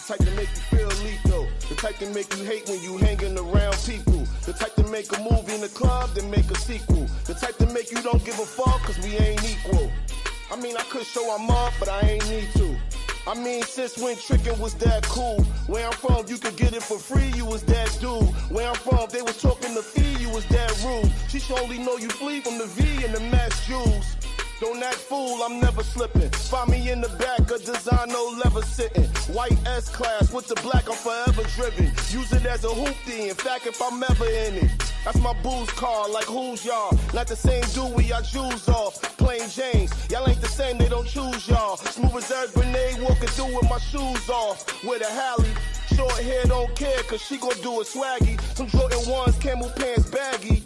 type to make you feel lethal. The type to make you hate when you hanging around people. The type to make a movie in the club, then make a sequel. The type to make you don't give a fuck, cause we ain't equal. I mean, I could show I'm up, but I ain't need to. I mean, since when tricking was that cool? Where I'm from, you could get it for free, you was that dude. Where I'm from, they was talking to fee, you was that rude. She should only know you flee from the V and the mass Jews. Don't act fool, I'm never slipping. Find me in the back of design, no leather sitting. White S-Class with the black, I'm forever driven. Use it as a hoopty, in fact, if I'm ever in it. That's my booze car, like who's y'all? Not the same dude we y'all Jews off. Plain James, y'all ain't the same, they don't choose y'all. Smooth as Eric Grenade, walking through with my shoes off. With a Hallie, short hair don't care, cause she gon' do it swaggy. Some Jordan 1s, camel pants baggy,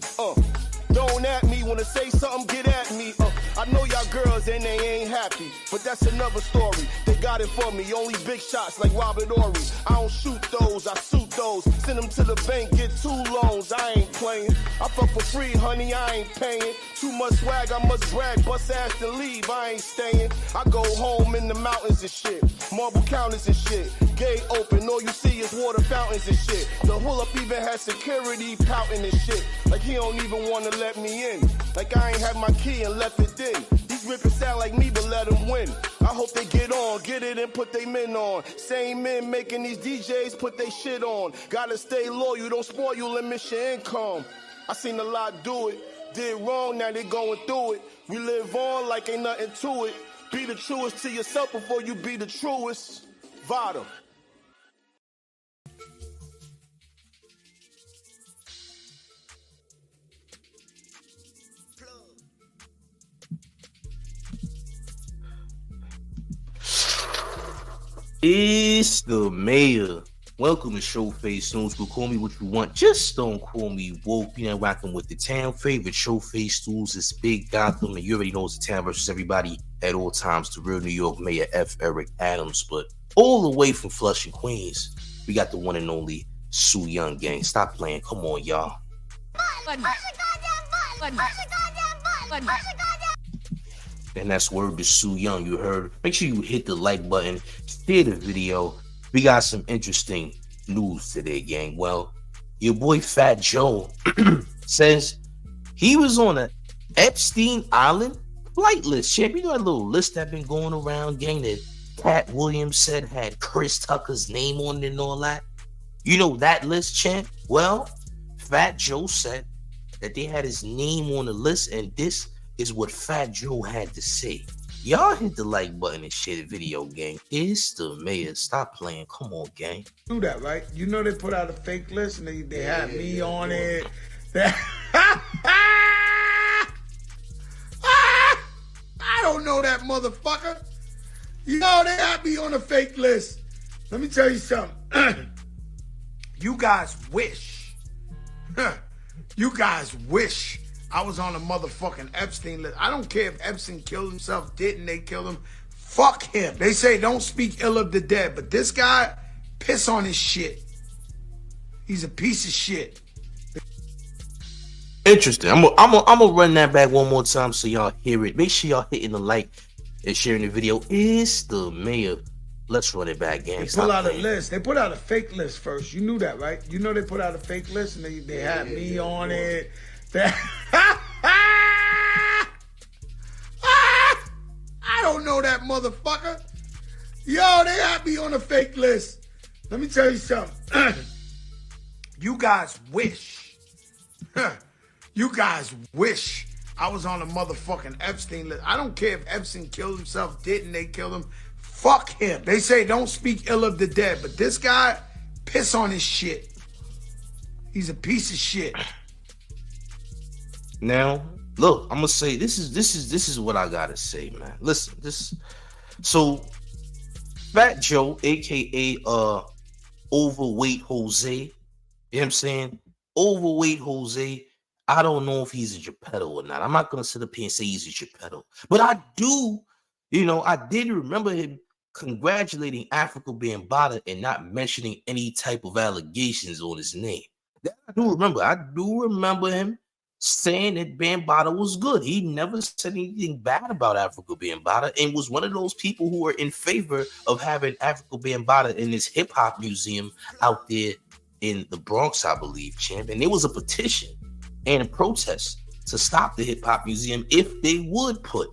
Don't at me, wanna say something, get at me, I know y'all girls and they ain't happy, but that's another story. They got it for me, only big shots like Robert Ory. I don't shoot those, I suit those. Send them to the bank, get 2 loans, I ain't playing. I fuck for free, honey, I ain't paying. Too much swag, I must brag, bust ass to leave, I ain't staying. I go home in the mountains and shit, marble counters and shit. Gate open, all you see is water fountains and shit. The hole up even has security pouting and shit. Like he don't even wanna let me in. Like I ain't had my key and left it in. These rippers sound like me, but let them win. I hope they get on, get it and put they men on. Same men making these DJs put they shit on. Gotta stay loyal, don't spoil you, and miss your income. I seen a lot do it, did wrong, now they going through it. We live on like ain't nothing to it. Be the truest to yourself before you be the truest. Vada. It's the mayor. Welcome to Showface. No school, call me what you want. Just don't call me woke. You know, rocking with the town favorite Showface stools. It's Big Gotham, and you already know it's the town versus everybody at all times. The real New York Mayor F. Eric Adams, but all the way from Flushing, Queens, we got the one and only Sue Young gang. Stop playing. Come on, y'all. And that's word to Sue Young, you heard. Make sure you hit the like button, share the video. We got some interesting news today, gang. Well, your boy Fat Joe says he was on a Epstein Island flight list. Champ, you know that little list that been going around, gang, that Cat Williams said had Chris Tucker's name on it and all that? You know that list, champ? Well, Fat Joe said that they had his name on the list, and this is what Fat Joe had to say. Y'all hit the like button and share the video, gang. It's the mayor. Stop playing. Come on, gang. Do that, right? You know they put out a fake list and they had me on it. I don't know that motherfucker. You know they had me on a fake list. Let me tell you something. You guys wish. You guys wish I was on a motherfucking Epstein list. I don't care if Epstein killed himself, didn't they kill him? Fuck him. They say don't speak ill of the dead, but this guy, piss on his shit. He's a piece of shit. Interesting. I'm gonna run that back one more time so y'all hear it. Make sure y'all hitting the like and sharing the video. It's the mayor. Let's run it back, gang. They pull out a list. They put out a fake list first. You knew that, right? You know they put out a fake list and they had me on it. I don't know that motherfucker. Yo, they had me on a fake list. Let me tell you something. You guys wish. You guys wish I was on a motherfucking Epstein list. I don't care if Epstein killed himself, didn't they kill him? Fuck him. They say don't speak ill of the dead, but this guy, piss on his shit. He's a piece of shit. Now, look, I'm gonna say this is what I gotta say, man. Listen, so Fat Joe, aka overweight Jose, you know what I'm saying? Overweight Jose. I don't know if he's a Geppetto or not. I'm not gonna sit up here and say he's a Geppetto, but I do, I did remember him congratulating Africa Bambaataa and not mentioning any type of allegations on his name. That I do remember. I do remember him saying that Bambaataa was good. He never said anything bad about Africa Bambaataa, and was one of those people who were in favor of having Africa Bambaataa in this hip hop museum out there in the Bronx, I believe, champ. And there was a petition and a protest to stop the hip hop museum if they would put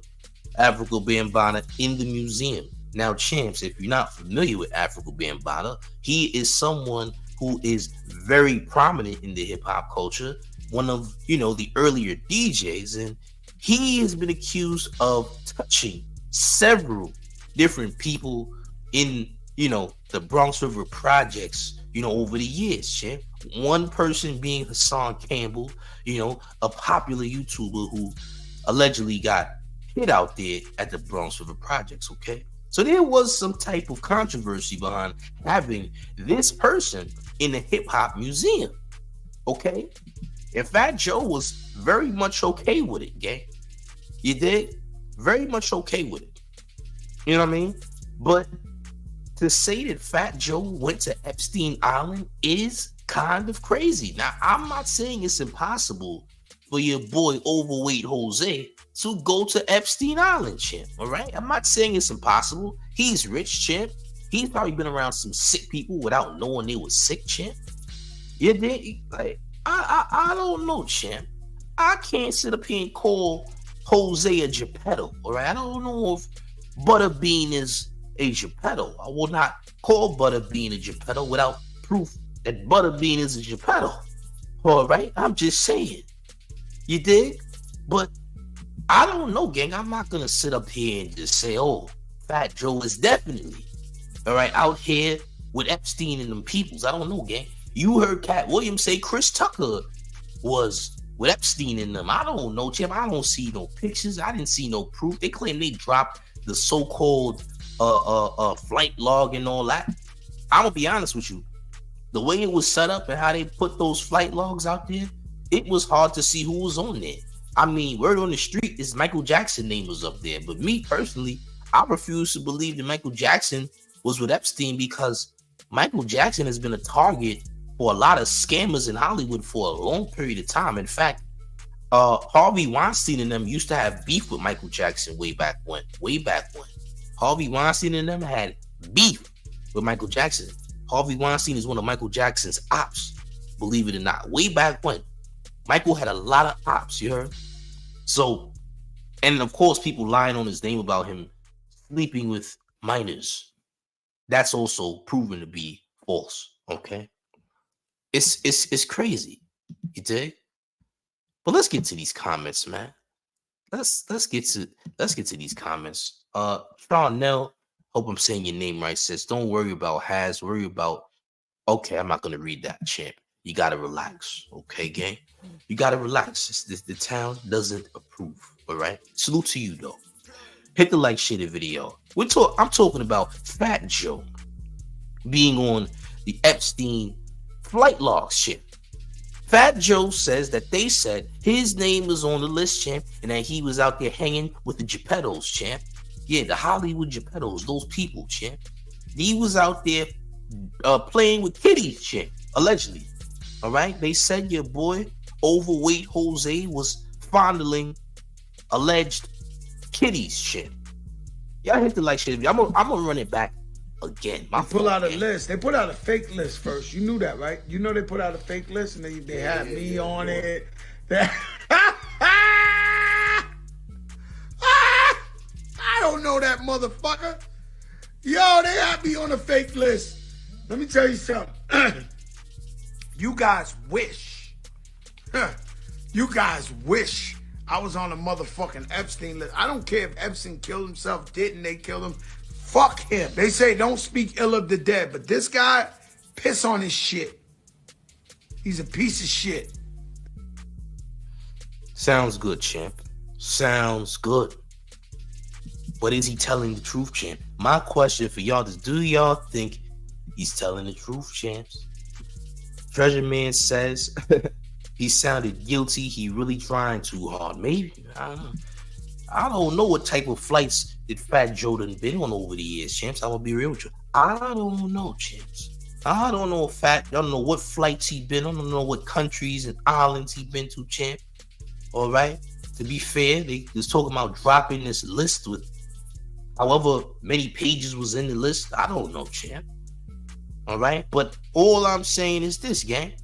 Africa Bambaataa in the museum. Now, champs, if you're not familiar with Africa Bambaataa, he is someone who is very prominent in the hip hop culture, one of, the earlier DJs, and he has been accused of touching several different people in, the Bronx River projects, over the years, champ. One person being Hassan Campbell, a popular YouTuber who allegedly got hit out there at the Bronx River projects, okay? So there was some type of controversy behind having this person in the hip hop museum, okay? And Fat Joe was very much okay with it, gang. You dig? Very much okay with it. You know what I mean? But to say that Fat Joe went to Epstein Island is kind of crazy. Now, I'm not saying it's impossible for your boy Overweight Jose to go to Epstein Island, champ. All right? I'm not saying it's impossible. He's rich, champ. He's probably been around some sick people without knowing they were sick, champ. You dig? Like, I don't know, champ. I can't sit up here and call Jose a Geppetto, all right? I don't know if Butterbean is a Geppetto. I will not call Butterbean a Geppetto without proof that Butterbean is a Geppetto, all right? I'm just saying. You dig? But I don't know, gang. I'm not going to sit up here and just say, oh, Fat Joe is definitely, all right, out here with Epstein and them peoples. I don't know, gang. You heard Cat Williams say Chris Tucker was with Epstein and them. I don't know, champ. I don't see no pictures. I didn't see no proof. They claim they dropped the so-called flight log and all that. I'm going to be honest with you. The way it was set up and how they put those flight logs out there, it was hard to see who was on there. I mean, word on the street is Michael Jackson's name was up there. But me personally, I refuse to believe that Michael Jackson was with Epstein, because Michael Jackson has been a target for a lot of scammers in Hollywood for a long period of time. In fact, Harvey Weinstein and them used to have beef with Michael Jackson way back when. Harvey Weinstein and them had beef with Michael Jackson. Harvey Weinstein is one of Michael Jackson's ops, believe it or not. Way back when. Michael had a lot of ops, you heard? So, and of course, people lying on his name about him sleeping with minors. That's also proven to be false, okay? It's crazy, you dig? But let's get to these comments, man. Let's get to these comments. Charnel, hope I'm saying your name right, says, don't worry about Has, worry about, okay, I'm not gonna read that, champ. You gotta relax, okay, gang? You gotta relax. The town doesn't approve, all right? Salute to you, though. Hit the like, share the video. I'm talking about Fat Joe being on the Epstein flight log shit. Fat Joe says that they said his name was on the list, champ, and that he was out there hanging with the Geppettos, champ. Yeah, the Hollywood Geppettos, those people, champ. He was out there playing with kitties, champ, allegedly. All right? They said your boy, Overweight Jose, was fondling alleged kitties, champ. Y'all hit the like shit. I'm gonna run it back again. They pull out a list. They put out a fake list first. You knew that, right? You know they put out a fake list and they had me on it. I don't know that motherfucker. Yo, they had me on a fake list. Let me tell you something. You guys wish. You guys wish I was on a motherfucking Epstein list. I don't care if Epstein killed himself, didn't they kill him? Fuck him. They say don't speak ill of the dead, but this guy, piss on his shit. He's a piece of shit. Sounds good, champ. Sounds good. But is he telling the truth, champ? My question for y'all is, do y'all think he's telling the truth, champs? Treasure Man says he sounded guilty. He really trying too hard. Maybe. I don't know what type of flights that Fat Joe done been on over the years, champs. I'm gonna be real with you. I don't know, champs. I don't know what flights he been on. I don't know what countries and islands he been to, champ. All right. To be fair, they was talking about dropping this list with however many pages was in the list. I don't know, champ. All right. But all I'm saying is this, gang.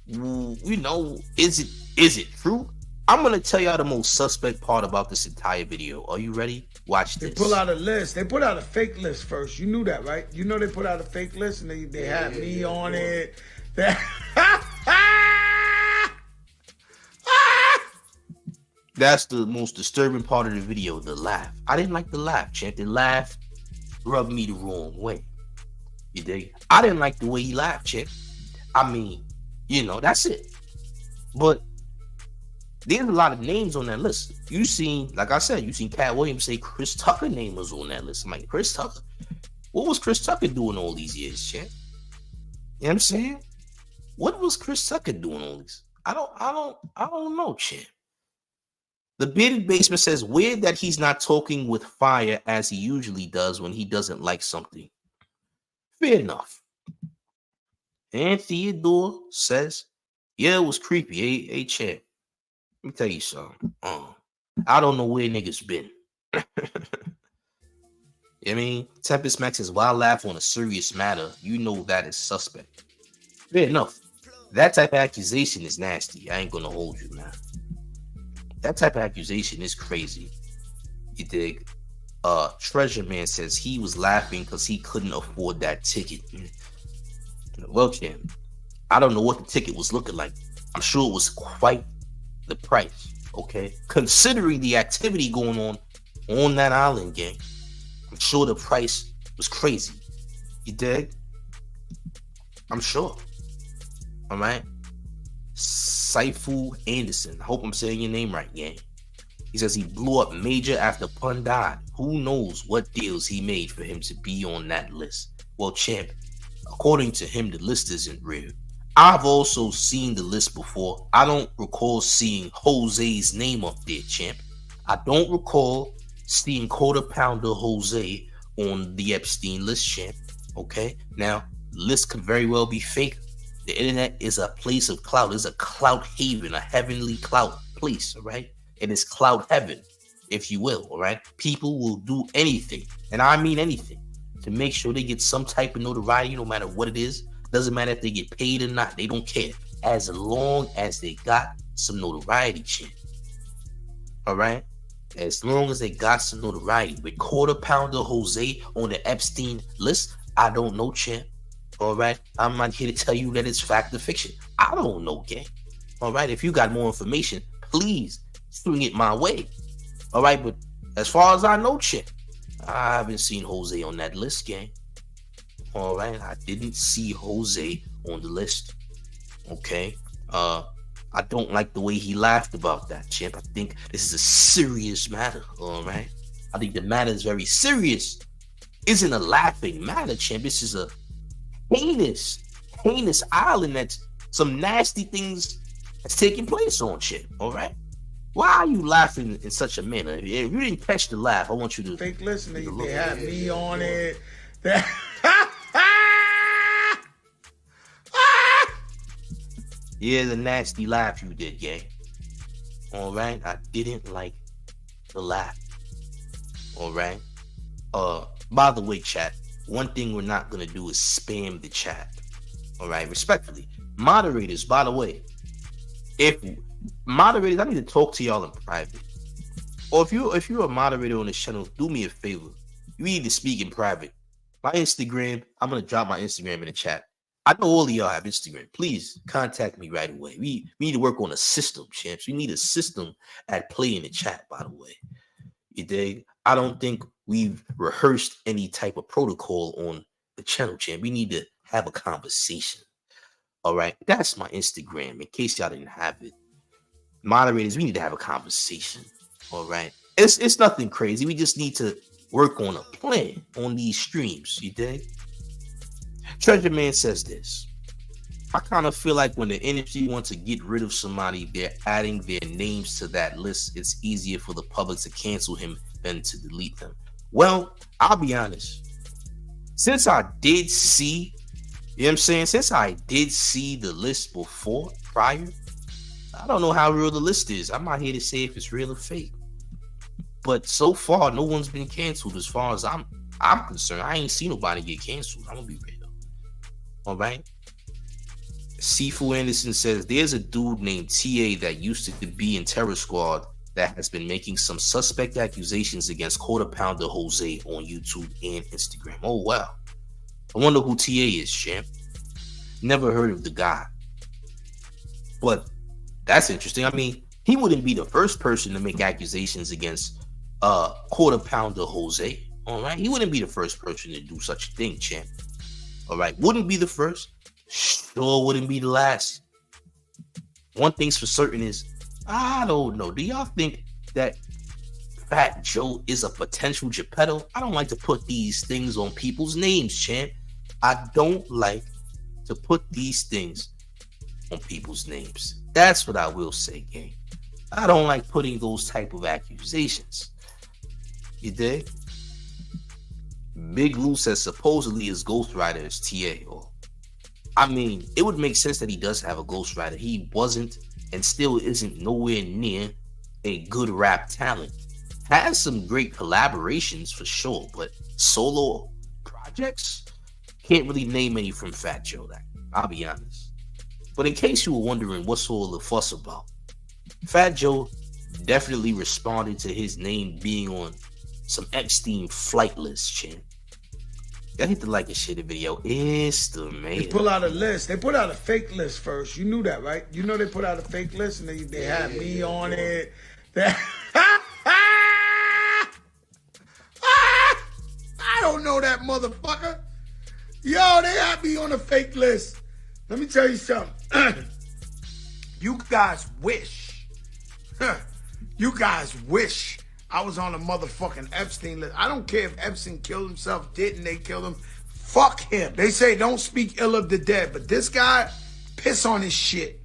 You know, is it true? I'm gonna tell y'all the most suspect part about this entire video. Are you ready? Watch this. They pull out a list. They put out a fake list first. You knew that, right? You know they put out a fake list and they had me on it. That's the most disturbing part of the video, the laugh. I didn't like the laugh, champ. The laugh rubbed me the wrong way. You dig? I didn't like the way he laughed, champ. I mean, you know, that's it. But there's a lot of names on that list. You seen, like I said, you seen Cat Williams say Chris Tucker name was on that list. I'm like, Chris Tucker? What was Chris Tucker doing all these years, champ? You know what I'm saying? What was Chris Tucker doing all these? I don't know, champ. The bearded basement says, weird that he's not talking with fire as he usually does when he doesn't like something. Fair enough. And Theodore says, yeah, it was creepy. Hey, champ. Let me tell you something. I don't know where niggas been. You know what I mean? Tempest Max says, while laugh on a serious matter, you know that is suspect. Fair enough. That type of accusation is nasty. I ain't gonna hold you, man. That type of accusation is crazy. You dig? Treasure Man says he was laughing because he couldn't afford that ticket. Well, champ, I don't know what the ticket was looking like. I'm sure it was quite the price, okay? Considering the activity going on that island, gang, I'm sure the price was crazy. You dig? I'm sure. All right? Saifu Anderson. I hope I'm saying your name right, gang. He says he blew up major after Pun died. Who knows what deals he made for him to be on that list? Well, champ, according to him, the list isn't real. I've also seen the list before. I don't recall seeing Jose's name up there, champ. I don't recall seeing Quarter Pounder Jose on the Epstein list, champ. Okay? Now, the list could very well be fake. The internet is a place of clout. It's a clout haven, a heavenly clout place, all right? It is clout heaven, if you will, all right? People will do anything, and I mean anything, to make sure they get some type of notoriety, no matter what it is. Doesn't matter if they get paid or not. They don't care. As long as they got some notoriety, champ. All right? As long as they got some notoriety. With Quarter Pounder Jose on the Epstein list, I don't know, champ. All right? I'm not here to tell you that it's fact or fiction. I don't know, gang. All right? If you got more information, please swing it my way. All right? But as far as I know, champ, I haven't seen Jose on that list, gang. All right? I didn't see Jose on the list. Okay? I don't like the way he laughed about that, champ. I think this is a serious matter, all right? I think the matter is very serious. Isn't a laughing matter, champ. This is a heinous island that's some nasty things that's taking place on, champ, all right? Why are you laughing in such a manner? If you didn't catch the laugh, I want you to... Fake listening, they had me on it. Yeah, the nasty laugh you did, gang. All right? I didn't like the laugh. All right? By the way, chat, one thing we're not going to do is spam the chat. All right? Respectfully. Moderators, by the way, moderators, I need to talk to y'all in private. Or if you're a moderator on this channel, do me a favor. You need to speak in private. My Instagram, I'm going to drop my Instagram in the chat. I know all of y'all have Instagram. Please contact me right away. We need to work on a system, champs. We need a system at play in the chat, by the way. You dig? I don't think we've rehearsed any type of protocol on the channel, champ. We need to have a conversation. All right? That's my Instagram, in case y'all didn't have it. Moderators, we need to have a conversation. All right? It's nothing crazy. We just need to work on a plan on these streams. You dig? Treasure Man says this. I kind of feel like when the industry wants to get rid of somebody, they're adding their names to that list. It's easier for the public to cancel him than to delete them. Well, I'll be honest. Since I did see, you know what I'm saying? Since I did see the list prior, I don't know how real the list is. I'm not here to say if it's real or fake. But so far, no one's been canceled as far as I'm concerned. I ain't seen nobody get canceled. I'm gonna be real. All right. Sifu Anderson says there's a dude named TA that used to be in Terror Squad that has been making some suspect accusations against Quarter Pounder Jose on YouTube and Instagram. Oh wow. I wonder who TA is, champ. Never heard of the guy. But that's interesting. I mean, he wouldn't be the first person to make accusations against Quarter Pounder Jose. All right. He wouldn't be the first person to do such a thing, champ. All right. Wouldn't be the first. Sure wouldn't be the last. One thing's for certain is, I don't know. Do y'all think that Fat Joe is a potential Geppetto? I don't like to put these things on people's names, champ. I don't like to put these things on people's names. That's what I will say, gang. I don't like putting those type of accusations. You dig? Big Lou says supposedly his ghostwriter is TA. Or, I mean, it would make sense that he does have a ghostwriter. He wasn't and still isn't nowhere near a good rap talent. Has some great collaborations for sure, but solo projects? Can't really name any from Fat Joe, that I'll be honest. But in case you were wondering what's all the fuss about, Fat Joe definitely responded to his name being on some Epstein flight list, champ. I hit the like and share the video. Estimated. They pull out a list. They put out a fake list first. You knew that, right? You know they put out a fake list and they had me on it. I don't know that motherfucker. Yo, they had me on a fake list. Let me tell you something. You guys wish. You guys wish I was on a motherfucking Epstein list. I don't care if Epstein killed himself, didn't they kill him? Fuck him. They say don't speak ill of the dead, but this guy, piss on his shit.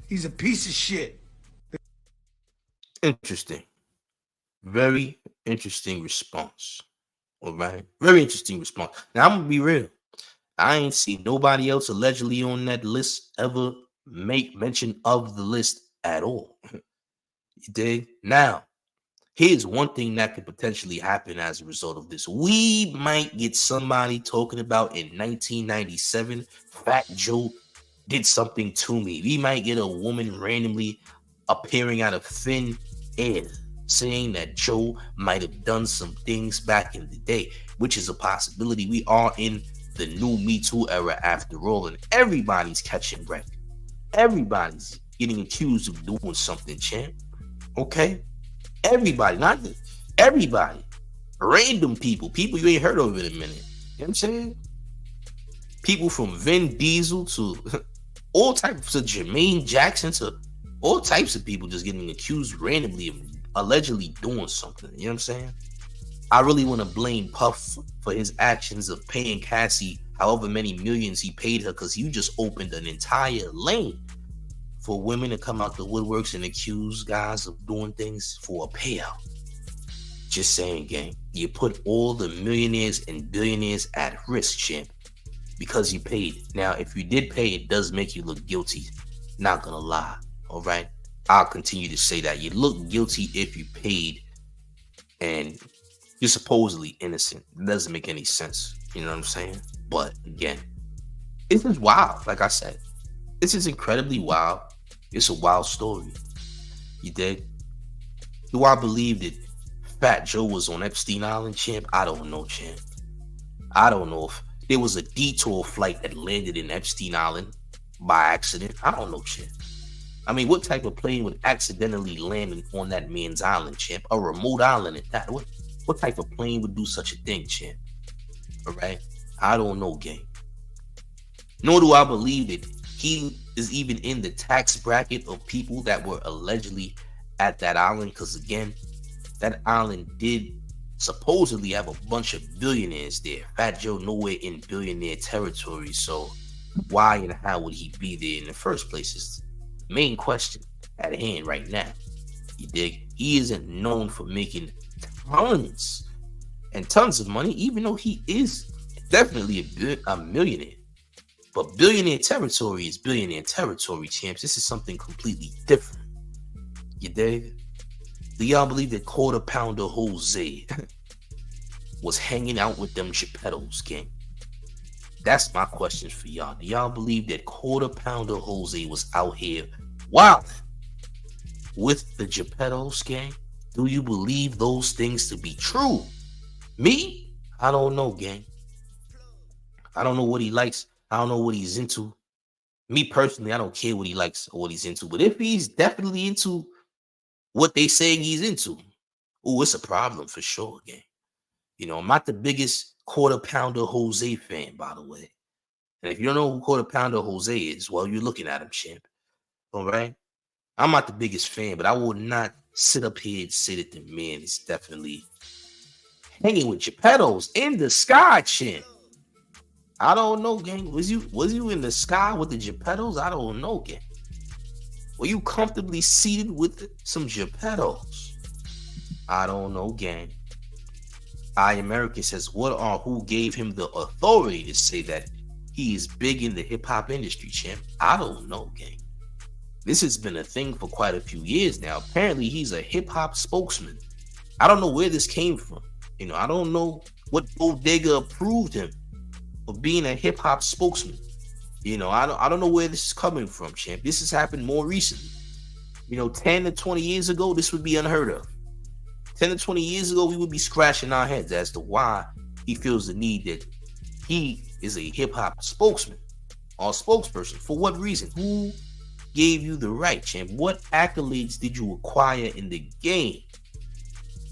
He's a piece of shit. Interesting. Very interesting response. All right. Very interesting response. Now, I'm going to be real. I ain't seen nobody else allegedly on that list ever make mention of the list at all. You dig? Now, here's one thing that could potentially happen as a result of this. We might get somebody talking about in 1997, Fat Joe did something to me. We might get a woman randomly appearing out of thin air saying that Joe might have done some things back in the day, which is a possibility. We are in the new Me Too era after all, and everybody's catching wreck. Everybody's getting accused of doing something, champ. Okay? Everybody, not everybody. Random people you ain't heard of in a minute. You know what I'm saying? People from Vin Diesel to all types of Jermaine Jackson to all types of people just getting accused randomly of allegedly doing something. You know what I'm saying? I really want to blame Puff for his actions of paying Cassie however many millions he paid her, because you just opened an entire lane for women to come out the woodworks and accuse guys of doing things for a payout. Just saying, gang. You put all the millionaires and billionaires at risk, champ, because you paid. Now, if you did pay, it does make you look guilty. Not gonna lie. All right? I'll continue to say that. You look guilty if you paid and you're supposedly innocent. It doesn't make any sense. You know what I'm saying? But again, this is wild. Like I said, this is incredibly wild. It's a wild story. You dig? Do I believe that Fat Joe was on Epstein Island, champ? I don't know, champ. I don't know if there was a detour flight that landed in Epstein Island by accident. I don't know, champ. I mean, what type of plane would accidentally land on that man's island, champ? A remote island at that. What type of plane would do such a thing, champ? All right? I don't know, gang. Nor do I believe that he is even in the tax bracket of people that were allegedly at that island, because again, that island did supposedly have a bunch of billionaires there. Fat Joe nowhere in billionaire territory, so why and how would he be there in the first place is the main question at hand right now. You dig? He isn't known for making tons and tons of money, even though he is definitely a millionaire. But billionaire territory is billionaire territory, champs. This is something completely different. You dig? Do y'all believe that Quarter Pounder Jose was hanging out with them Geppettos, gang? That's my question for y'all. Do y'all believe that Quarter Pounder Jose was out here wild with the Geppettos, gang? Do you believe those things to be true? Me? I don't know, gang. I don't know what he likes. I don't know what he's into. Me personally, I don't care what he likes or what he's into. But if he's definitely into what they saying he's into, oh, it's a problem for sure, gang. You know, I'm not the biggest Quarter Pounder Jose fan, by the way. And if you don't know who Quarter Pounder Jose is, well, you're looking at him, champ. All right? I'm not the biggest fan, but I would not sit up here and say that the man is definitely hanging with Geppettos in the sky, champ. I don't know, gang. Was you in the sky with the Geppettos? I don't know, gang. Were you comfortably seated with some Geppettos? I don't know, gang. American says, what or who gave him the authority to say that he is big in the hip-hop industry, champ? I don't know, gang. This has been a thing for quite a few years now. Apparently, he's a hip-hop spokesman. I don't know where this came from. You know, I don't know what bodega approved him of being a hip-hop spokesman. You know, I don't know where this is coming from, champ. This has happened more recently. You know, 10 to 20 years ago, this would be unheard of. 10 to 20 years ago, we would be scratching our heads as to why he feels the need that he is a hip-hop spokesman or spokesperson. For what reason? Who gave you the right, champ? What accolades did you acquire in the game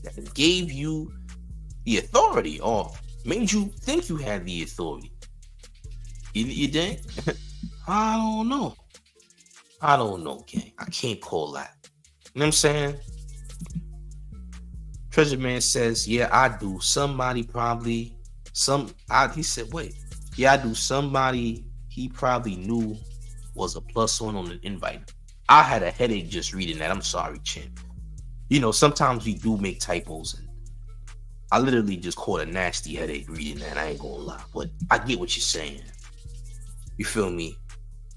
that gave you the authority or made you think you had the authority? You did? I don't know. I don't know, gang. I can't call that. You know what I'm saying? Treasure Man says, yeah, I do. Somebody probably, he said, wait. Yeah, I do. Somebody he probably knew was a plus one on the invite. I had a headache just reading that. I'm sorry, champ. You know, sometimes we do make typos, and I literally just caught a nasty headache reading that. I ain't gonna lie, but I get what you're saying. You feel me?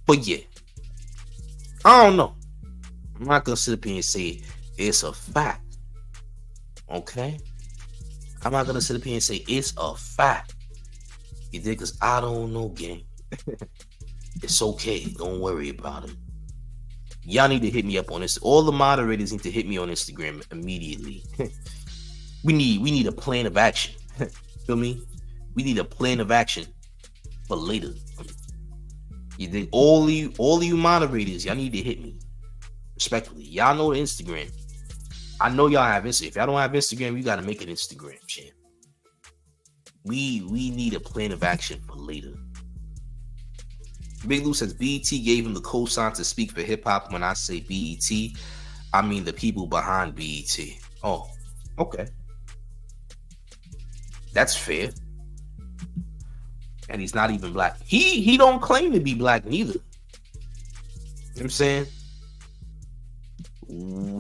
But yeah, I don't know. I'm not gonna sit up here and say it's a fact. Okay? I'm not gonna sit up here and say it's a fact. You dig? Because I don't know, gang. It's okay. Don't worry about it. Y'all need to hit me up on this. All the moderators need to hit me on Instagram immediately. We need a plan of action. Feel me? We need a plan of action for later. You think all you moderators, y'all need to hit me. Respectfully. Y'all know the Instagram. I know y'all have Instagram. If y'all don't have Instagram, you gotta make an Instagram, champ. We need a plan of action for later. Big Lou says BET gave him the cosign to speak for hip hop. When I say BET, I mean the people behind BET. Oh, okay. That's fair. And he's not even black. He don't claim to be black neither. You know what I'm saying?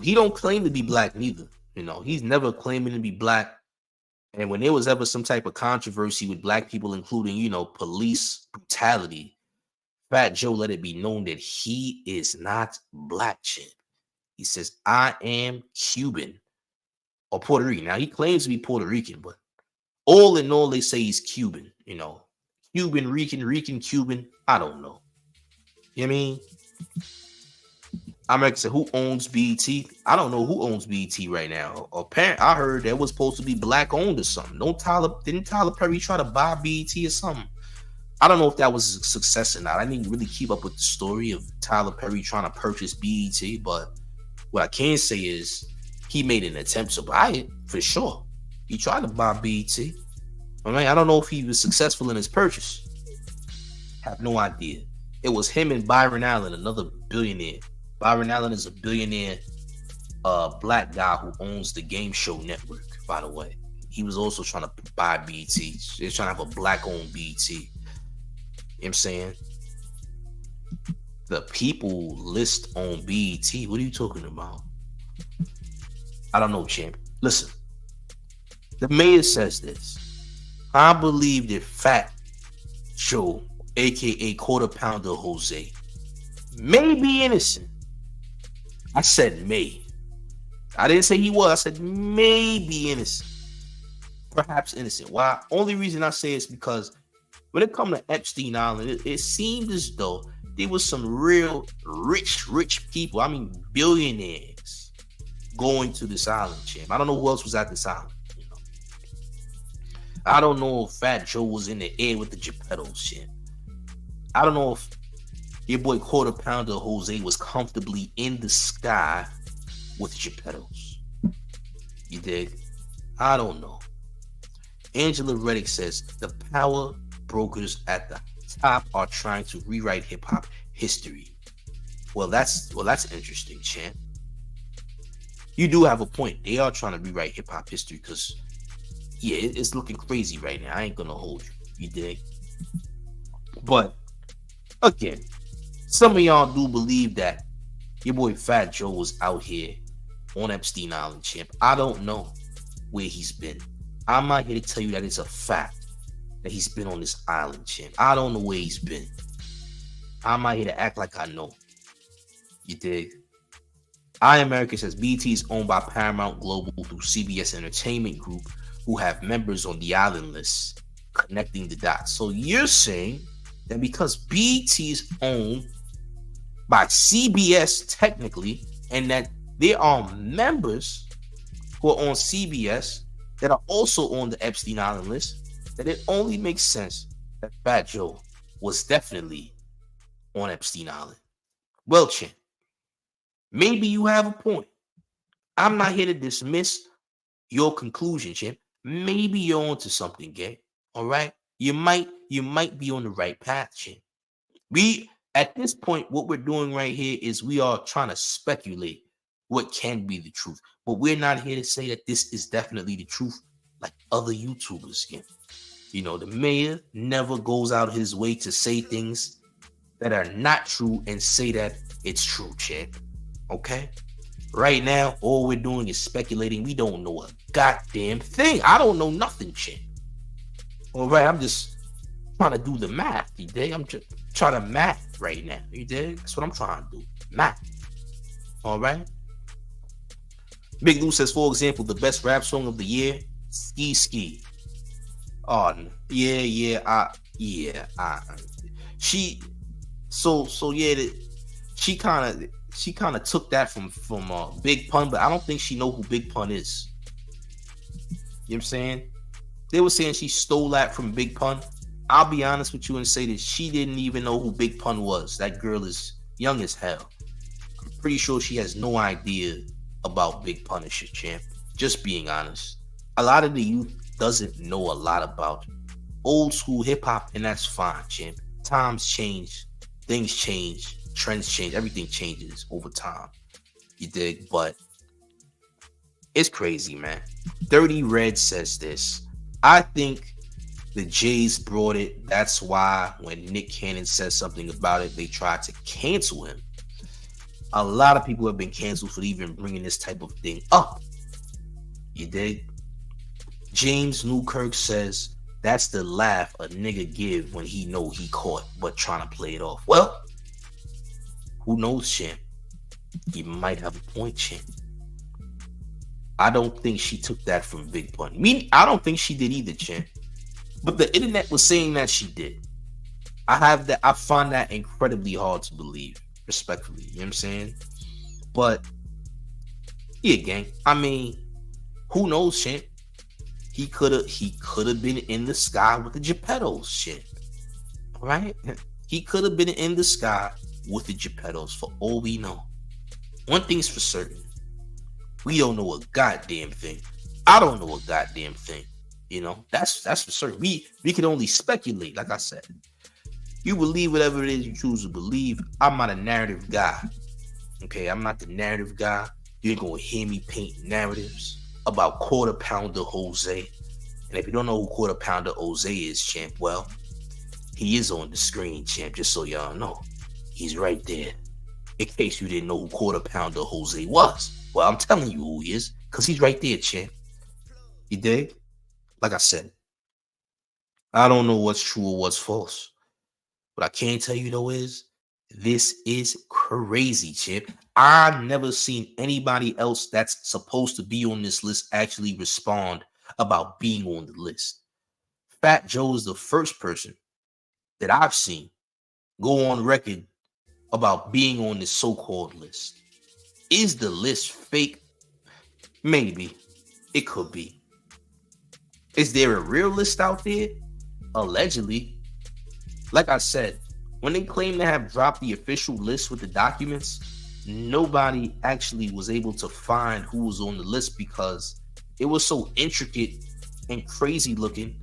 He don't claim to be black neither. You know, he's never claiming to be black. And when there was ever some type of controversy with black people, including, you know, police brutality, Fat Joe let it be known that he is not black, champ. He says, I am Cuban or Puerto Rican. Now, he claims to be Puerto Rican, but all in all, they say he's Cuban, you know. Cuban, Rican, Cuban. I don't know. You know what I mean? America said, who owns BET? I don't know who owns BET right now. Apparently, I heard that was supposed to be black owned or something. Didn't Tyler Perry try to buy BET or something? I don't know if that was a success or not. I didn't really keep up with the story of Tyler Perry trying to purchase BET, but what I can say is he made an attempt to buy it for sure. He tried to buy BET. I mean, I don't know if he was successful in his purchase. Have no idea. It was him and Byron Allen, another billionaire. Byron Allen is a billionaire black guy who owns the Game Show Network, by the way. He was also trying to buy BET. They're trying to have a black-owned BET. You know what I'm saying? The people list on BET. What are you talking about? I don't know, champ. Listen. The mayor says this. I believe that Fat Joe aka Quarter Pounder Jose, may be innocent. I said may. I didn't say he was. I said may be innocent. Perhaps innocent. Why? Only reason I say is because when it comes to Epstein Island, it seemed as though there was some real rich people. I mean, billionaires going to this island, champ. I don't know who else was at this island. You know, I don't know if Fat Joe was in the air with the Geppettos, champ. I don't know if your boy Quarter Pounder Jose was comfortably in the sky with Geppettos. You dig? I don't know. Angela Reddick says the power brokers at the top are trying to rewrite hip hop history. Well, that's interesting, champ. You do have a point. They are trying to rewrite hip hop history because, yeah, it's looking crazy right now. I ain't gonna hold you. You dig? But again, some of y'all do believe that your boy Fat Joe was out here on Epstein Island, champ. I don't know where he's been. I'm not here to tell you that it's a fact that he's been on this island, champ. I don't know where he's been. I'm not here to act like I know. You dig? iAmerica says BT is owned by Paramount Global through CBS Entertainment Group, who have members on the island list, connecting the dots. So you're saying that because BT is owned by CBS technically, and that there are members who are on CBS that are also on the Epstein Island list, that it only makes sense that Fat Joe was definitely on Epstein Island. Well, Chin, maybe you have a point. I'm not here to dismiss your conclusion, Chin. Maybe you're onto something, gay. All right? You might be on the right path, Chin. We, at this point, what we're doing right here is we are trying to speculate what can be the truth. But we're not here to say that this is definitely the truth like other YouTubers can. You know, the mayor never goes out his way to say things that are not true and say that it's true, champ. Okay? Right now, all we're doing is speculating. We don't know a goddamn thing. I don't know nothing, champ. All right, I'm just trying to do the math, you dig? I'm just trying to math right now, you dig? That's what I'm trying to do. Math. All right? Big Lou says, for example, the best rap song of the year, Ski Ski. Oh, yeah. She kind of took that from Big Pun, but I don't think she know who Big Pun is. You know what I'm saying? They were saying she stole that from Big Pun. I'll be honest with you and say that she didn't even know who Big Pun was. That girl is young as hell. I'm pretty sure she has no idea about Big Pun and shit, champ. Just being honest. A lot of the youth doesn't know a lot about old school hip hop, and that's fine, champ. Times change, things change, trends change, everything changes over time. You dig? But it's crazy, man. Dirty Red says this. I think the Jays brought it. That's why when Nick Cannon says something about it, they tried to cancel him. A lot of people have been canceled for even bringing this type of thing up. You dig? James Newkirk says that's the laugh a nigga give when he know he caught but trying to play it off. Well, who knows, champ? You might have a point, champ. I don't think she took that from Big Pun. I don't think she did either, champ. But the internet was saying that she did. I find that incredibly hard to believe, respectfully. You know what I'm saying? But yeah, gang. I mean, who knows, champ? He could have been in the sky with the Geppettos, shit. Right? He could have been in the sky with the Geppettos for all we know. One thing's for certain. We don't know a goddamn thing. I don't know a goddamn thing. You know, that's for certain. We can only speculate, like I said. You believe whatever it is you choose to believe. I'm not a narrative guy. Okay, I'm not the narrative guy. You ain't gonna hear me paint narratives about Quarter Pounder Jose. And if you don't know who Quarter Pounder Jose is, champ, well, he is on the screen, champ, just so y'all know. He's right there. In case you didn't know who Quarter Pounder Jose was. Well, I'm telling you who he is, because he's right there, champ. You dig? Like I said, I don't know what's true or what's false. What I can tell you though is this is crazy, Chip. I've never seen anybody else that's supposed to be on this list actually respond about being on the list. Fat Joe is the first person that I've seen go on record about being on this so-called list. Is the list fake? Maybe. It could be. Is there a real list out there? Allegedly. Like I said, when they claim to have dropped the official list with the documents, nobody actually was able to find who was on the list because it was so intricate and crazy looking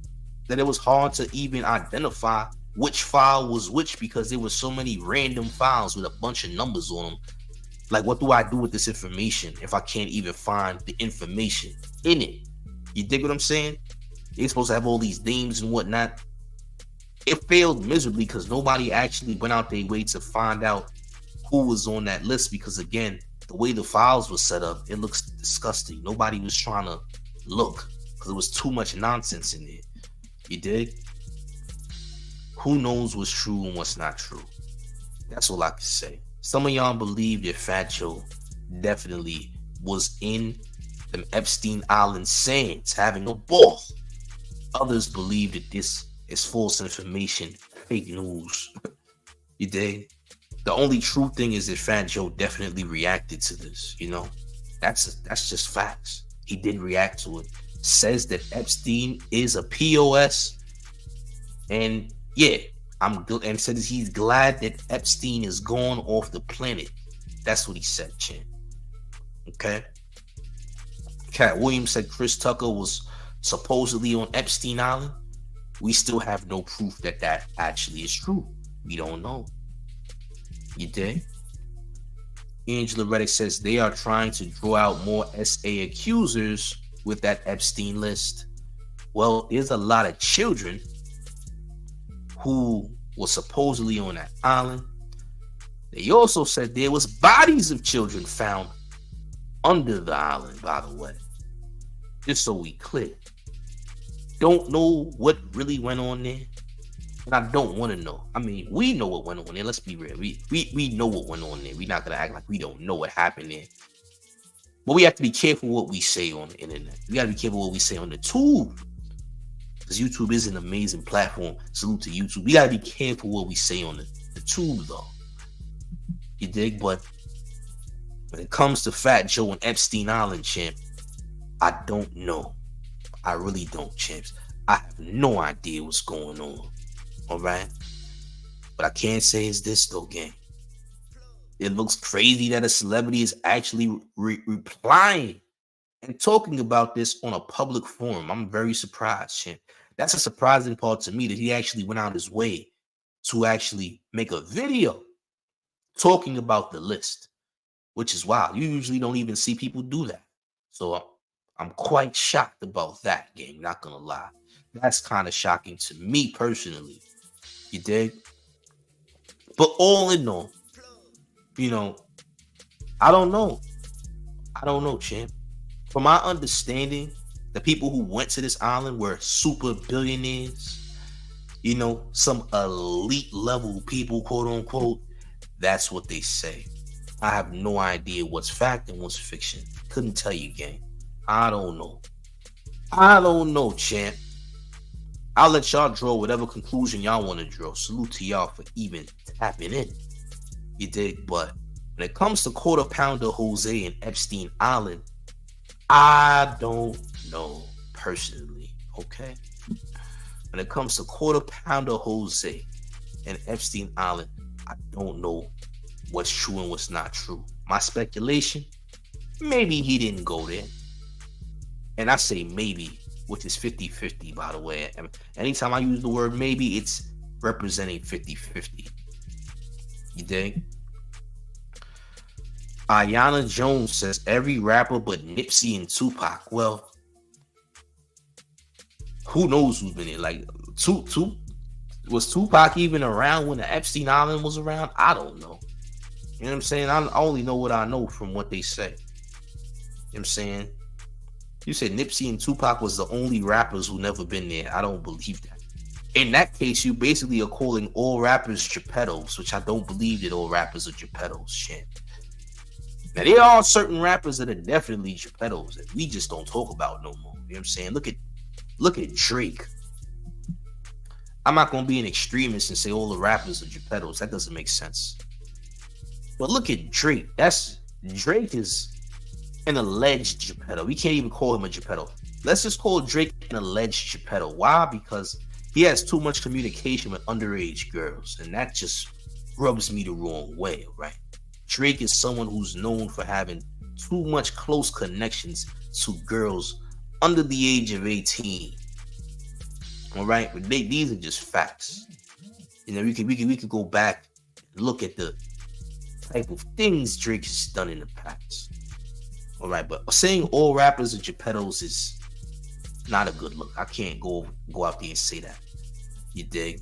that it was hard to even identify which file was which because there were so many random files with a bunch of numbers on them. Like, what do I do with this information if I can't even find the information in it? You dig what I'm saying? They're supposed to have all these names and whatnot. It failed miserably because nobody actually went out their way to find out who was on that list because, again, the way the files were set up, it looks disgusting. Nobody was trying to look because there was too much nonsense in there. You dig? Who knows what's true and what's not true? That's all I can say. Some of y'all believe that Fat Joe definitely was in them Epstein Island sands having a ball. Others believe that this is false information, fake news. You dig? The only true thing is that Fat Joe definitely reacted to this, you know? That's just facts. He did react to it. Says that Epstein is a POS. And yeah, and says he's glad that Epstein is gone off the planet. That's what he said, Chin. Okay? Cat Williams said Chris Tucker was supposedly on Epstein Island. We still have no proof that that actually is true. We don't know. You dig? Angela Reddick says they are trying to draw out more SA accusers with that Epstein list. Well, there's a lot of children who were supposedly on that island. They also said there was bodies of children found under the island, by the way. Just so we clear. Don't know what really went on there. And I don't want to know. I mean, we know what went on there. Let's be real. We know what went on there. We're not going to act like we don't know what happened there. But we have to be careful what we say on the internet. We got to be careful what we say on the tube. Because YouTube is an amazing platform. Salute to YouTube. We got to be careful what we say on the tube, though. You dig? But when it comes to Fat Joe and Epstein Island, champ, I don't know. I really don't, champs. I have no idea what's going on. All right? But I can say is this, though, gang. It looks crazy that a celebrity is actually replying and talking about this on a public forum. I'm very surprised, champ. That's a surprising part to me that he actually went out his way to actually make a video talking about the list, which is wild. You usually don't even see people do that. So I'm quite shocked about that, gang. Not gonna lie. That's kind of shocking to me personally. You dig? But all in all, you know, I don't know. Champ. From my understanding, the people who went to this island were super billionaires, you know, some elite level people, quote unquote. That's what they say. I have no idea what's fact and what's fiction. Couldn't tell you, gang. I don't know, champ. I'll let y'all draw whatever conclusion y'all want to draw. Salute to y'all for even tapping in. You dig? But when it comes to Quarter Pounder Jose and Epstein Island, I don't know personally, okay? When it comes to Quarter Pounder Jose and Epstein Island, I don't know what's true and what's not true. My speculation, maybe he didn't go there. And I say maybe, which is 50-50, by the way. And anytime I use the word maybe, it's representing 50-50. You dig? Ayana Jones says every rapper but Nipsey and Tupac. Well, who knows who's been in? Like, was Tupac even around when the Epstein Island was around? I don't know. You know what I'm saying? I only know what I know from what they say. You know what I'm saying? You said Nipsey and Tupac was the only rappers who never been there. I don't believe that. In that case, you basically are calling all rappers Geppettos, which I don't believe that all rappers are Geppettos, champ. Now, there are certain rappers that are definitely Geppettos that we just don't talk about no more. You know what I'm saying? Look at Drake. I'm not gonna be an extremist and say all the rappers are Geppettos. That doesn't make sense. But look at Drake. Drake is an alleged Geppetto. We can't even call him a Geppetto. Let's just call Drake an alleged Geppetto. Why? Because he has too much communication with underage girls, and that just rubs me the wrong way, right? Drake is someone who's known for having too much close connections to girls under the age of 18. All right, but these are just facts. You know, we could go back and look at the type of things Drake has done in the past. All right, but saying all rappers are Geppettos is not a good look. I can't go out there and say that. You dig?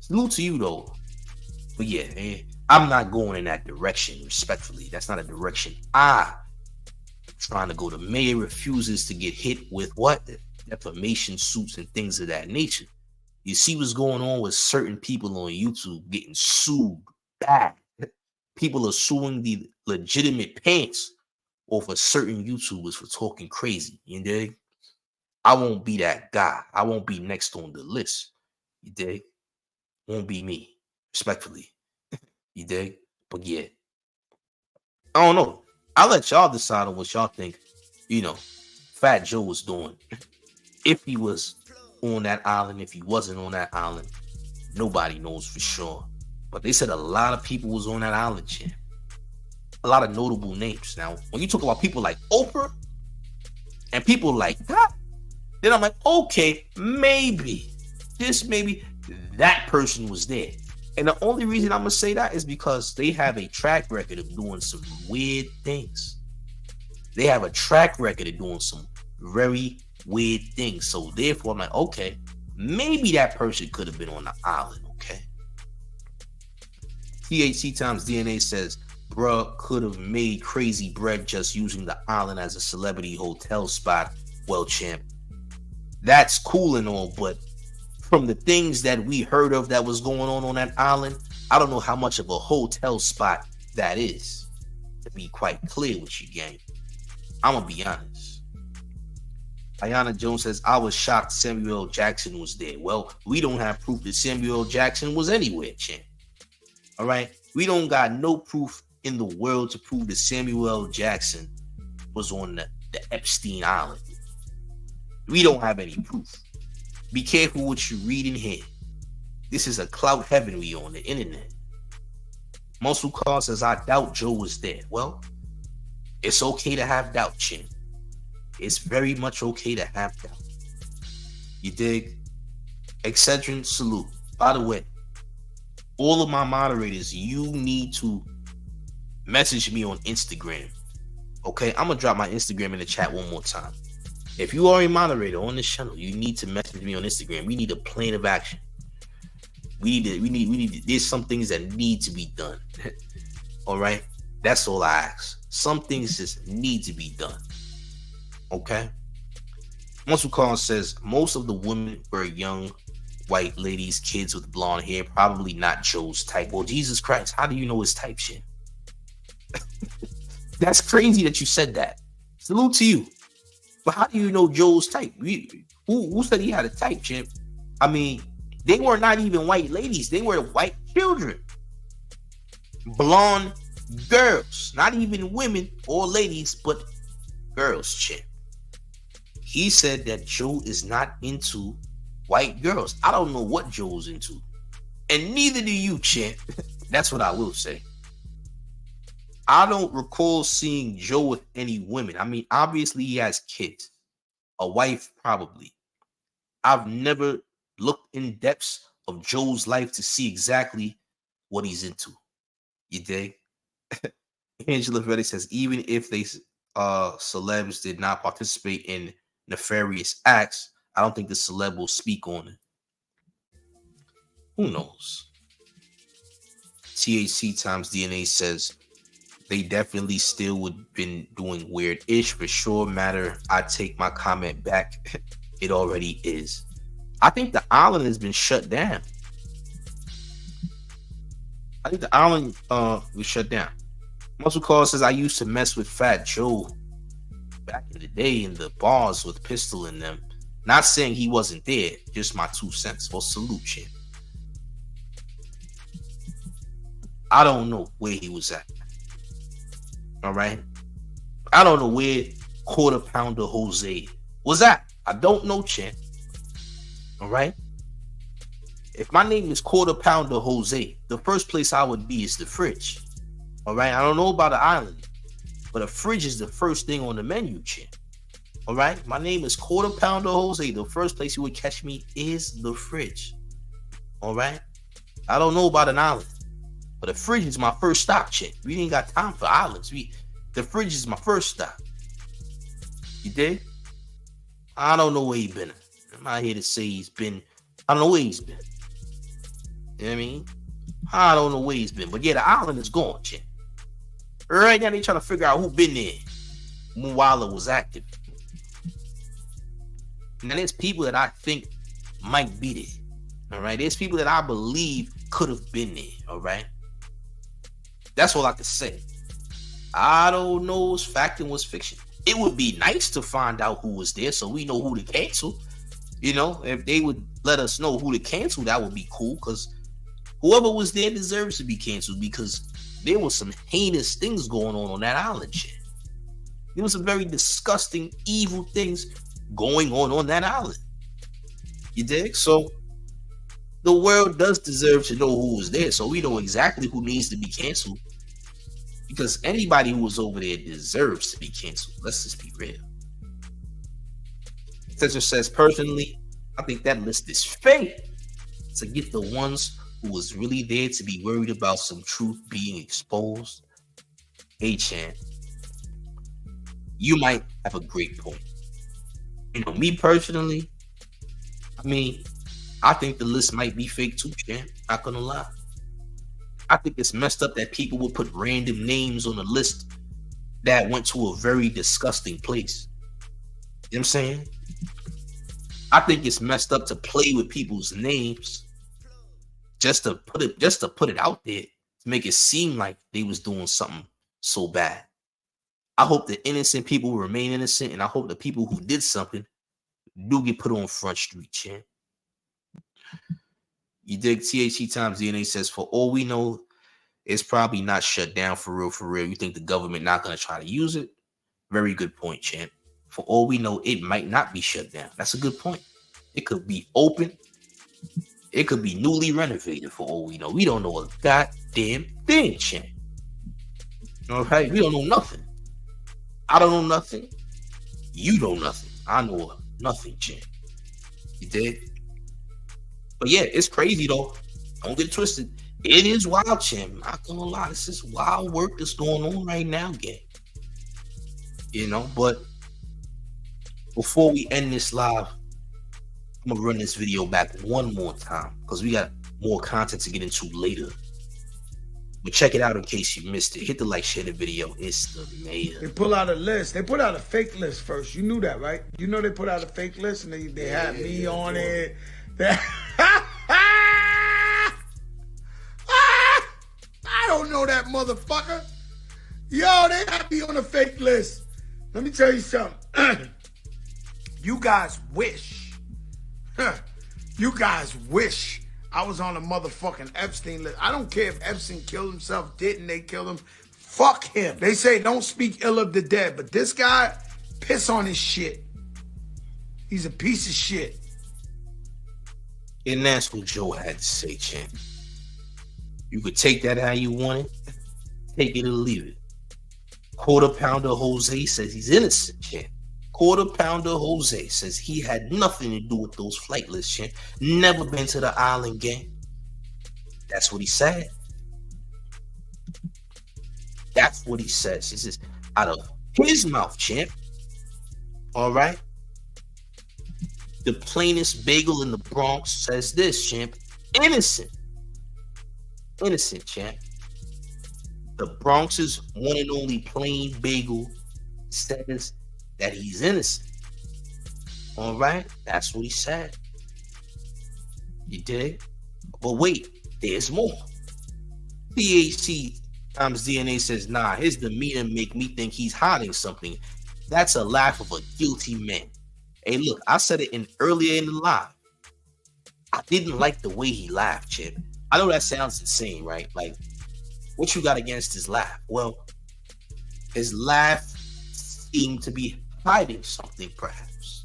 Salute to you though. But yeah, man, I'm not going in that direction, respectfully. That's not a direction I'm trying to go. The mayor refuses to get hit with what? Defamation suits and things of that nature. You see what's going on with certain people on YouTube getting sued bad. People are suing the legitimate pants over certain YouTubers for talking crazy. You dig? I won't be that guy. I won't be next on the list. You dig? Won't be me, respectfully. You dig? But yeah, I don't know. I'll let y'all decide on what y'all think, you know, Fat Joe was doing. If he was on that island, if he wasn't on that island, nobody knows for sure. But they said a lot of people was on that island, champ. A lot of notable names. Now, when you talk about people like Oprah and people like that, then I'm like, okay, maybe, just maybe that person was there. And the only reason I'm going to say that is because they have a track record of doing some weird things. They have a track record of doing some very weird things. So therefore, I'm like, okay, maybe that person could have been on the island, okay? THC times DNA says, bruh could have made crazy bread just using the island as a celebrity hotel spot. Well, champ, that's cool and all, but from the things that we heard of that was going on that island, I don't know how much of a hotel spot that is, to be quite clear with you, gang. I'm gonna be honest. Ayana Jones says, I was shocked Samuel L. Jackson was there. Well, we don't have proof that Samuel L. Jackson was anywhere, champ. All right? We don't got no proof in the world to prove that Samuel L. Jackson was on the Epstein Island. We don't have any proof. Be careful what you read in here. This is a clout heaven we on the internet. Muscle Car says, I doubt Joe was there. Well, it's okay to have doubt, champ. It's very much okay to have doubt. You dig? Excedrin, salute. By the way, all of my moderators, you need to message me on Instagram. Okay, I'm gonna drop my Instagram in the chat one more time. If you are a moderator on this channel, you need to message me on Instagram. We need a plan of action. We need. There's some things that need to be done. All right, that's all I ask. Some things just need to be done. Okay. Muscle Khan says most of the women were young white ladies, kids with blonde hair, probably not Joe's type. Well, Jesus Christ, how do you know his type, shit? That's crazy that you said that. Salute to you. But how do you know Joe's type? Who said he had a type, champ? I mean, they were not even white ladies. They were white children. Blonde girls. Not even women or ladies, but girls, champ. He said that Joe is not into white girls. I don't know what Joe's into. And neither do you, champ. That's what I will say. I don't recall seeing Joe with any women. I mean, obviously he has kids. A wife, probably. I've never looked in depths of Joe's life to see exactly what he's into. You dig? Angela Reddy says, even if they celebs did not participate in nefarious acts, I don't think the celeb will speak on it. Who knows? THC times DNA says, they definitely still would been doing weird-ish for sure. Matter, I take my comment back. It already is. I think the island has been shut down. I think the island was shut down. Muscle Call says I used to mess with Fat Joe back in the day in the bars with Pistol in them. Not saying he wasn't there, just my 2 cents. Well, salute you. I don't know where he was at. All right. I don't know where Quarter Pounder Jose was at. I don't know, champ. All right. If my name is Quarter Pounder Jose, the first place I would be is the fridge. All right. I don't know about the island, but a fridge is the first thing on the menu, champ. All right. My name is Quarter Pounder Jose. The first place you would catch me is the fridge. All right. I don't know about an island, but the fridge is my first stop, champ. We ain't got time for islands. The fridge is my first stop. You dig? I don't know where he's been. I'm not here to say he's been. I don't know where he's been. You know what I mean? I don't know where he's been. But yeah, the island is gone, champ. Right now, they trying to figure out who been there while it was active. Now, there's people that I think might be there. All right? There's people that I believe could have been there. All right? That's all I can say. I don't know what's fact and what's fiction. It would be nice to find out who was there so we know who to cancel. You know, if they would let us know who to cancel, that would be cool, because whoever was there deserves to be canceled, because there was some heinous things going on that island, shit. There was some very disgusting, evil things going on that island. You dig? So the world does deserve to know who was there, so we know exactly who needs to be canceled. Because anybody who was over there deserves to be canceled. Let's just be real. Cesar says, personally, I think that list is fake to get the ones who was really there to be worried about some truth being exposed. Hey, Chan, you might have a great point. You know, me personally, I think the list might be fake too, Chan. Not gonna lie. I think it's messed up that people would put random names on a list that went to a very disgusting place. You know what I'm saying? I think it's messed up to play with people's names just to put it out there to make it seem like they was doing something so bad. I hope the innocent people remain innocent, and I hope the people who did something do get put on Front Street, champ. You dig? THC Times DNA says, for all we know, it's probably not shut down for real, for real. You think the government not going to try to use it? Very good point, champ. For all we know, it might not be shut down. That's a good point. It could be open. It could be newly renovated for all we know. We don't know a goddamn thing, champ. All right? We don't know nothing. I don't know nothing. You know nothing. I know nothing, champ. You dig? But yeah, it's crazy though. Don't get twisted. It is wild, champ. I'm not gonna lie. This is wild work that's going on right now, gang. You know, but before we end this live, I'm gonna run this video back one more time because we got more content to get into later. But check it out in case you missed it. Hit the like, share the video. It's the mayor. They pull out a list. They put out a fake list first. You knew that, right? You know they put out a fake list and they had me on it. I don't know that motherfucker. Yo, they had me on a fake list. Let me tell you something. You guys wish. You guys wish I was on a motherfucking Epstein list. I don't care if Epstein killed himself, didn't they kill him? Fuck him. They say don't speak ill of the dead, but this guy, piss on his shit. He's a piece of shit. And that's what Joe had to say, champ. You could take that how you want it, take it or leave it. Quarter Pounder Jose says he's innocent, champ. Quarter Pounder Jose says he had nothing to do with those flight lists, champ. Never been to the island, gang. That's what he said. That's what he says. This is out of his mouth, champ. All right? The plainest bagel in the Bronx says this, champ. Innocent. Innocent, champ. The Bronx's one and only plain bagel says that he's innocent. All right? That's what he said. You dig? But wait, there's more. THC times DNA says, nah, his demeanor make me think he's hiding something. That's a laugh of a guilty man. Hey, look, I said it earlier in the live. I didn't like the way he laughed, Chip. I know that sounds insane, right? Like, what you got against his laugh? Well, his laugh seemed to be hiding something, perhaps.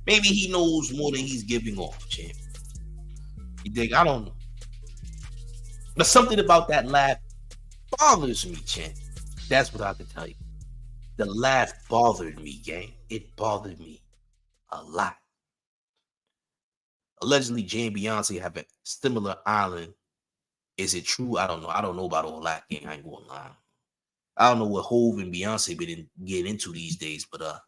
Maybe he knows more than he's giving off, Chip. You dig? I don't know. But something about that laugh bothers me, Chan. That's what I can tell you. The laugh bothered me, gang. It bothered me a lot. Allegedly, Jay and Beyonce have a similar island. Is it true? I don't know. I don't know about all that, gang. I ain't gonna lie. I don't know what Hove and Beyonce been getting into these days, but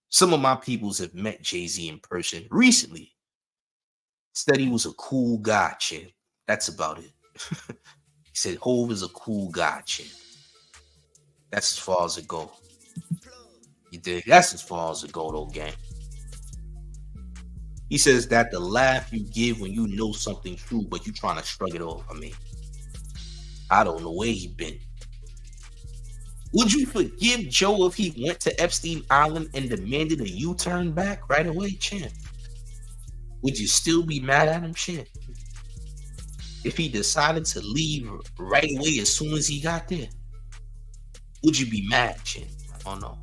some of my peoples have met Jay-Z in person recently. Said he was a cool guy, Chan. That's about it. He said Hove is a cool guy, Chan. That's as far as it go. You dig? That's as far as it go, though, gang. He says that the laugh you give when you know something true, but you trying to shrug it off. I mean, I don't know where he been. Would you forgive Joe if he went to Epstein Island and demanded a U-turn back right away, Chan? Would you still be mad at him, Chan? If he decided to leave right away as soon as he got there, would you be mad, Chan? I don't know.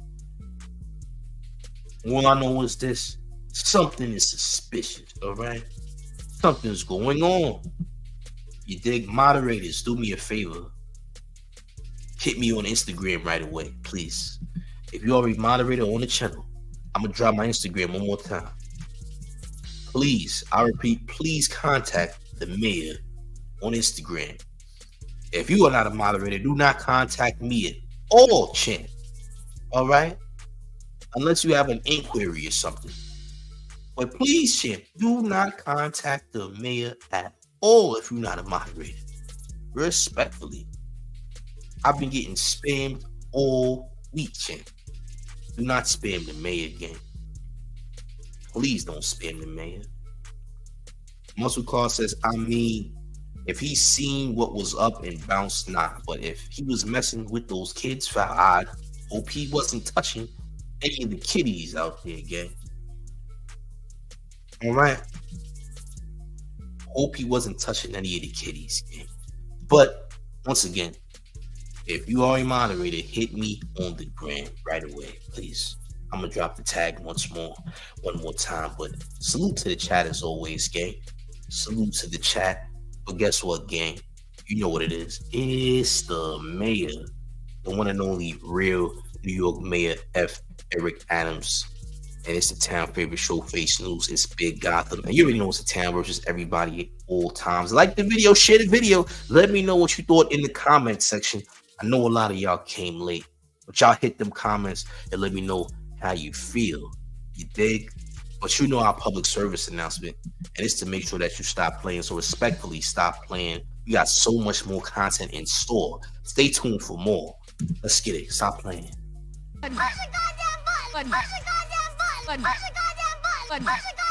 All I know is this. Something is suspicious, all right? Something's going on. You dig? Moderators, do me a favor. Hit me on Instagram right away, please. If you already moderator on the channel, I'm going to drop my Instagram one more time. Please, I repeat, please contact the mayor on Instagram. If you are not a moderator, do not contact me at all, Chan. All right? Unless you have an inquiry or something. But please, Chan, do not contact the mayor at all if you're not a moderator. Respectfully. I've been getting spammed all week, Chan. Do not spam the mayor again. Please don't spam the mayor. Muscle Car says, I mean, if he's seen what was up and bounced, nah. But if he was messing with those kids, foul, I hope he wasn't touching any of the kiddies out there, gang. All right. Hope he wasn't touching any of the kiddies, gang. But once again, if you are a moderator, hit me on the gram right away, please. I'm gonna drop the tag one more time. But salute to the chat as always, gang. Salute to the chat. But guess what, gang? You know what it is. It's the mayor, the one and only real New York Mayor F. Eric Adams. And it's the town favorite Showface News. It's Big Gotham. And you already know it's the town versus everybody at all times. Like the video, share the video. Let me know what you thought in the comment section. I know a lot of y'all came late, but y'all hit them comments and let me know how you feel. You dig? But you know our public service announcement, and it's to make sure that you stop playing. So respectfully, stop playing. We got so much more content in store. Stay tuned for more. Let's get it. Stop playing. Push the goddamn button. Push the goddamn button. Push the goddamn button. Push the